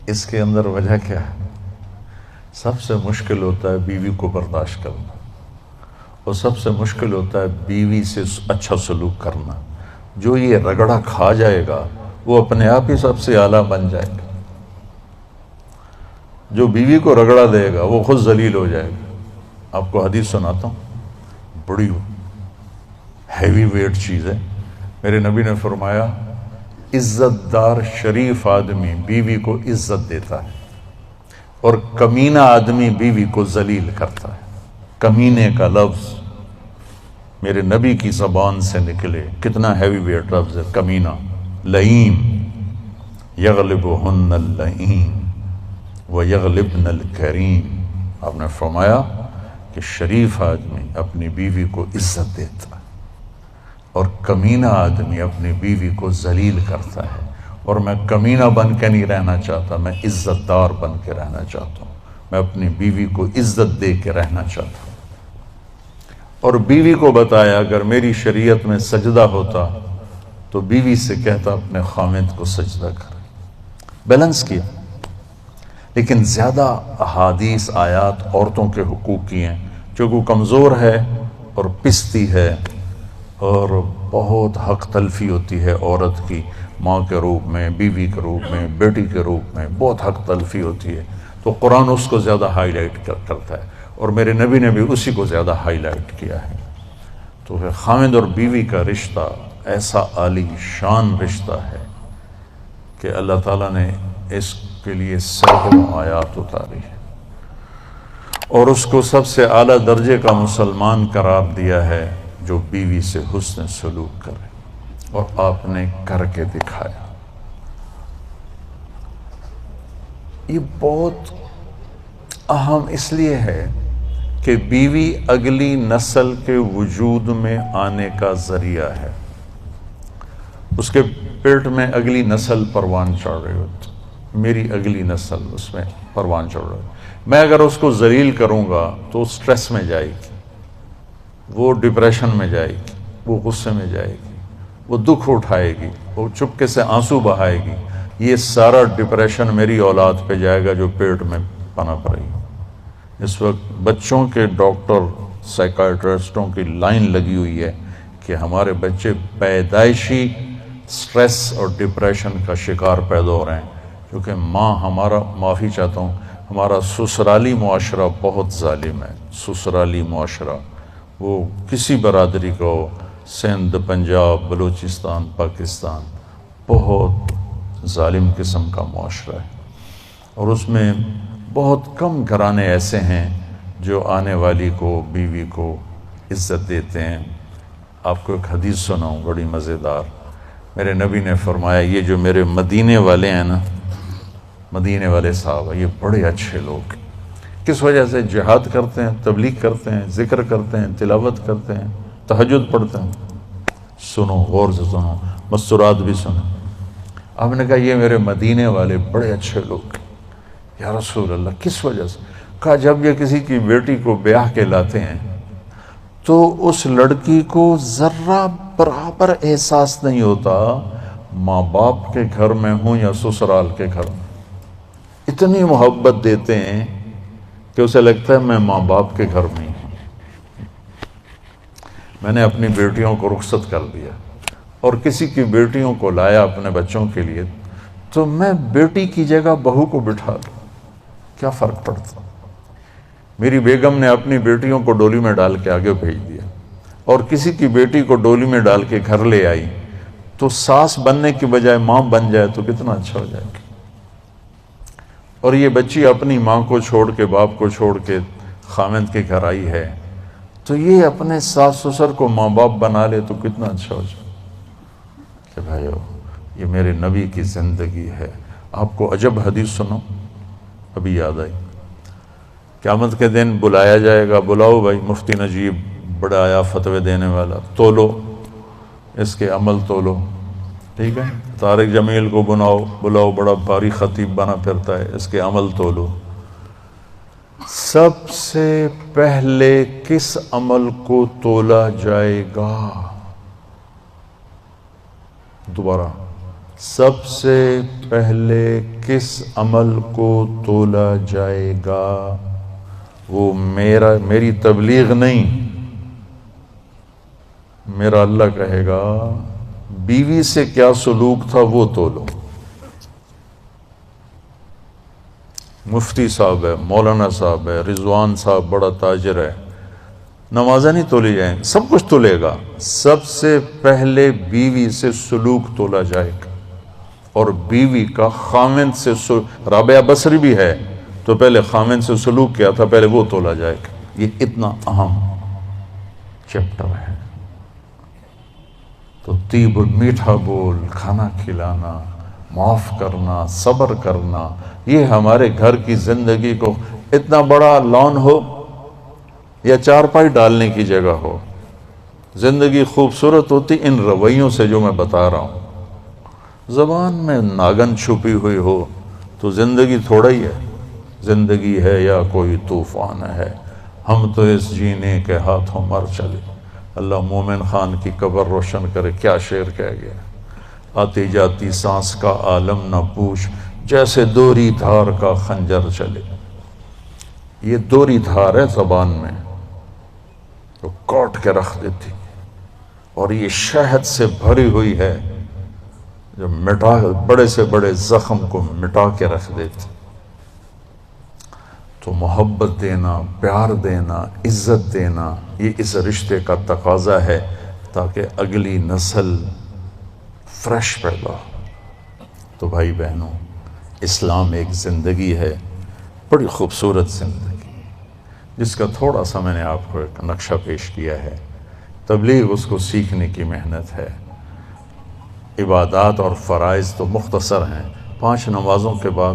اس کے اندر وجہ کیا ہے؟ سب سے مشکل ہوتا ہے بیوی کو برداشت کرنا، اور سب سے مشکل ہوتا ہے بیوی سے اچھا سلوک کرنا۔ جو یہ رگڑا کھا جائے گا وہ اپنے آپ ہی سب سے اعلیٰ بن جائے گا۔ جو بیوی کو رگڑا دے گا وہ خود ذلیل ہو جائے گا۔ آپ کو حدیث سناتا ہوں، بڑی ہیوی ویٹ چیز ہے۔ میرے نبی نے فرمایا عزت دار شریف آدمی بیوی کو عزت دیتا ہے، اور کمینہ آدمی بیوی کو ذلیل کرتا ہے۔ کمینے کا لفظ میرے نبی کی زبان سے نکلے، کتنا ہیوی ویٹ لفظ ہے کمینہ۔ لئیم یغلبہن اللئیم ویغلبن الکریم۔ آپ نے فرمایا کہ شریف آدمی اپنی بیوی کو عزت دیتا ہے، اور کمینہ آدمی اپنی بیوی کو ذلیل کرتا ہے۔ اور میں کمینہ بن کے نہیں رہنا چاہتا، میں عزت دار بن کے رہنا چاہتا ہوں۔ میں اپنی بیوی کو عزت دے کے رہنا چاہتا ہوں۔ اور بیوی کو بتایا اگر میری شریعت میں سجدہ ہوتا تو بیوی سے کہتا اپنے خامند کو سجدہ کر۔ بیلنس کیا۔ لیکن زیادہ احادیث آیات عورتوں کے حقوق کی ہیں، جو وہ کمزور ہے اور پستی ہے، اور بہت حق تلفی ہوتی ہے عورت کی، ماں کے روپ میں، بیوی کے روپ میں، بیٹی کے روپ میں بہت حق تلفی ہوتی ہے، تو قرآن اس کو زیادہ ہائی لائٹ کرتا ہے، اور میرے نبی نے بھی اسی کو زیادہ ہائی لائٹ کیا ہے۔ تو پھر خامند اور بیوی کا رشتہ ایسا عالی شان رشتہ ہے کہ اللہ تعالیٰ نے اس کے لیے سینکڑوں آیات اتاری ہے، اور اس کو سب سے اعلیٰ درجے کا مسلمان قرار دیا ہے جو بیوی سے حسن سلوک کرے، اور آپ نے کر کے دکھایا۔ یہ بہت اہم اس لیے ہے کہ بیوی اگلی نسل کے وجود میں آنے کا ذریعہ ہے۔ اس کے پیٹ میں اگلی نسل پروان چڑھ رہی ہوتی، میری اگلی نسل اس میں پروان چڑھ رہی ہے۔ میں اگر اس کو ذلیل کروں گا تو سٹریس میں جائے گی، وہ ڈپریشن میں جائے گی، وہ غصے میں جائے گی، وہ دکھ اٹھائے گی، وہ چپکے سے آنسو بہائے گی۔ یہ سارا ڈپریشن میری اولاد پہ جائے گا جو پیٹ میں پنپ رہی ہے۔ اس وقت بچوں کے ڈاکٹر سائیکائٹرسٹوں کی لائن لگی ہوئی ہے کہ ہمارے بچے پیدائشی سٹریس اور ڈپریشن کا شکار پیدا ہو رہے ہیں، کیونکہ ہمارا معافی چاہتا ہوں، ہمارا سسرالی معاشرہ بہت ظالم ہے۔ سسرالی معاشرہ وہ کسی برادری کو، سندھ، پنجاب، بلوچستان، پاکستان، بہت ظالم قسم کا معاشرہ ہے، اور اس میں بہت کم گھرانے ایسے ہیں جو آنے والی کو، بیوی کو عزت دیتے ہیں۔ آپ کو ایک حدیث سناؤں بڑی مزیدار۔ میرے نبی نے فرمایا یہ جو میرے مدینے والے ہیں نا، مدینے والے صاحب، یہ بڑے اچھے لوگ، کس وجہ سے جہاد کرتے ہیں، تبلیغ کرتے ہیں، ذکر کرتے ہیں، تلاوت کرتے ہیں، تہجد پڑھتے ہیں۔ سنو، غور سے سنو، مستورات بھی سنو۔ آپ نے کہا یہ میرے مدینے والے بڑے اچھے لوگ۔ یا رسول اللہ کس وجہ سے؟ کہا جب یہ کسی کی بیٹی کو بیاہ کے لاتے ہیں تو اس لڑکی کو ذرہ برابر احساس نہیں ہوتا ماں باپ کے گھر میں ہوں یا سسرال کے گھر میں۔ اتنی محبت دیتے ہیں کہ اسے لگتا ہے میں ماں باپ کے گھر میں ہی ہوں۔ میں نے اپنی بیٹیوں کو رخصت کر دیا اور کسی کی بیٹیوں کو لایا اپنے بچوں کے لیے، تو میں بیٹی کی جگہ بہو کو بٹھا دوں، کیا فرق پڑتا؟ میری بیگم نے اپنی بیٹیوں کو ڈولی میں ڈال کے آگے بھیج دیا، اور کسی کی بیٹی کو ڈولی میں ڈال کے گھر لے آئی، تو ساس بننے کی بجائے ماں بن جائے تو کتنا اچھا ہو جائے گا۔ اور یہ بچی اپنی ماں کو چھوڑ کے، باپ کو چھوڑ کے خامند کے گھر آئی ہے، تو یہ اپنے ساس سسر کو ماں باپ بنا لے تو کتنا اچھا ہو جائے کہ بھائیو یہ میرے نبی کی زندگی ہے۔ آپ کو عجب حدیث سنو، ابھی یاد آئی۔ قیامت کے دن بلایا جائے گا، بلاؤ بھائی مفتی نجیب، بڑا آیا فتوے دینے والا، تولو اس کے عمل تولو، ٹھیک ہے؟ طارق جمیل کو بلاؤ، بڑا بھاری خطیب بنا پھرتا ہے، اس کے عمل تولو۔ سب سے پہلے کس عمل کو تولا جائے گا؟ دوبارہ سب سے پہلے کس عمل کو تولا جائے گا؟ وہ میری تبلیغ نہیں، میرا اللہ کہے گا بیوی سے کیا سلوک تھا وہ تولو۔ مفتی صاحب ہے، مولانا صاحب ہے، رضوان صاحب بڑا تاجر ہے، نمازیں نہیں تولی جائیں، سب کچھ تولے گا، سب سے پہلے بیوی سے سلوک تولا جائے گا، اور بیوی کا خامن سے رابعہ بصری بھی ہے تو پہلے خامن سے سلوک کیا تھا، پہلے وہ تولا جائے گا۔ یہ اتنا اہم چیپٹر ہے۔ تو طیب میٹھا بول، کھانا کھلانا، معاف کرنا، صبر کرنا، یہ ہمارے گھر کی زندگی کو اتنا بڑا لان ہو یا چارپائی ڈالنے کی جگہ ہو، زندگی خوبصورت ہوتی ان رویوں سے جو میں بتا رہا ہوں۔ زبان میں ناگن چھپی ہوئی ہو تو زندگی تھوڑا ہی ہے، زندگی ہے یا کوئی طوفان ہے، ہم تو اس جینے کے ہاتھوں مر چلے۔ اللہ مومن خان کی قبر روشن کرے، کیا شعر کہہ گیا، آتی جاتی سانس کا عالم نہ پوچھ، جیسے دوری دھار کا خنجر چلے۔ یہ دوری دھار ہے زبان میں، وہ کاٹ کے رکھ دیتی، اور یہ شہد سے بھری ہوئی ہے جو بڑے سے بڑے زخم کو مٹا کے رکھ دیتی۔ تو محبت دینا، پیار دینا، عزت دینا، یہ اس رشتے کا تقاضا ہے تاکہ اگلی نسل فریش پیدا ہو۔ تو بھائی بہنوں، اسلام ایک زندگی ہے، بڑی خوبصورت زندگی، جس کا تھوڑا سا میں نے آپ کو ایک نقشہ پیش کیا ہے۔ تبلیغ اس کو سیکھنے کی محنت ہے۔ عبادات اور فرائض تو مختصر ہیں، 5 نمازوں کے بعد